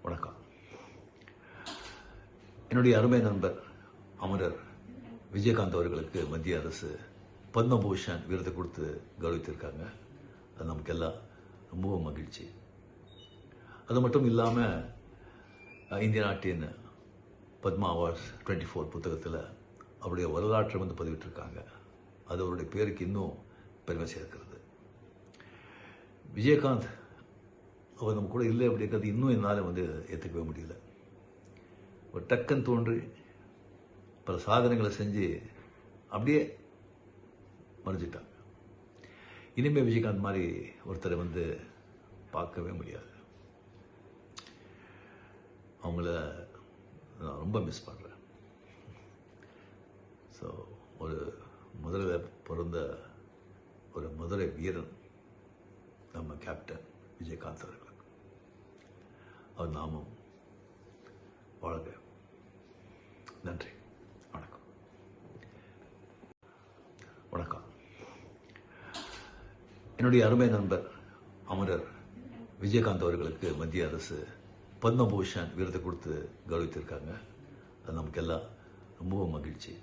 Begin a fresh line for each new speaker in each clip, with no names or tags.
வணக்கம். என்னுடைய அருமை நண்பர் அமரர் விஜயகாந்த் அவர்களுக்கு மத்திய அரசு பத்மபூஷன் விருது கொடுத்து கௌரவித்திருக்காங்க. அது நமக்கெல்லாம் ரொம்பவும் மகிழ்ச்சி. அது மட்டும் இல்லாமல் இந்திய நாட்டின் பத்மா அவார்ட்ஸ் 24 புத்தகத்தில் அவருடைய வரலாற்றை பதிவிட்டிருக்காங்க. அது அவருடைய பேருக்கு இன்னும் பெருமை சேர்க்கிறது. விஜயகாந்த் அவர் நம்ம கூட இல்லை அப்படிங்கிறது இன்னும் என்னால் ஏற்றுக்கவே முடியல. ஒரு டக்குன்னு தோன்றி பல சாதனைகளை செஞ்சு அப்படியே மறைஞ்சிட்டாங்க. இனிமேல் விஜயகாந்த் மாதிரி ஒருத்தரை பார்க்கவே முடியாது. அவங்கள நான் ரொம்ப மிஸ் பண்ணுறேன். ஸோ ஒரு முதலில் பிறந்த ஒரு மதுரை வீரன் நம்ம கேப்டன் விஜயகாந்த் அவர்கள். அவர் நாமும் வாழ்க. நன்றி. வணக்கம். வணக்கம். என்னுடைய அருமை நண்பர் அமரர் விஜயகாந்த் அவர்களுக்கு மத்திய அரசு பத்மபூஷன் விருது கொடுத்து கௌரவித்திருக்காங்க. அது நமக்கெல்லாம் ரொம்பவும் மகிழ்ச்சி.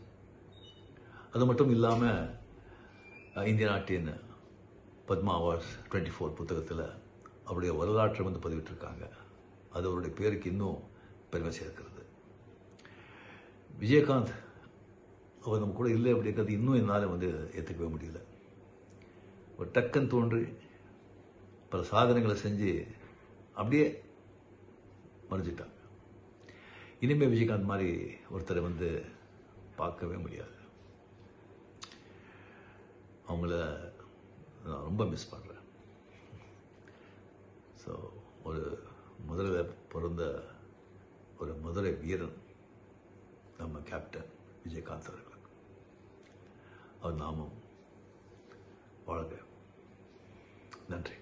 அது மட்டும் இல்லாமல் இந்திய நாட்டின் பத்மா அவார்ட்ஸ் 24 புத்தகத்தில் அவருடைய வரலாற்றை பதிவிட்டிருக்காங்க. அது அவருடைய பேருக்கு இன்னும் பெருமை சேர்க்கிறது. விஜயகாந்த் அவர் நம்ம கூட இல்லை அப்படிங்கிறது இன்னும் என்னால் ஏற்றுக்கவே முடியல. ஒரு டக்குன்னு தோன்றி பல சாதனைகளை செஞ்சு அப்படியே மறைஞ்சிட்டாங்க. இனிமேல் விஜயகாந்த் மாதிரி ஒருத்தரை பார்க்கவே முடியாது. அவங்கள நான் ரொம்ப மிஸ் பண்ணுறேன். ஸோ ஒரு முதலில் பிறந்த ஒரு மதுரை வீரன் நம்ம கேப்டன் விஜயகாந்த் அவர்கள். அவர் நாமும் வாழ்க. நன்றி.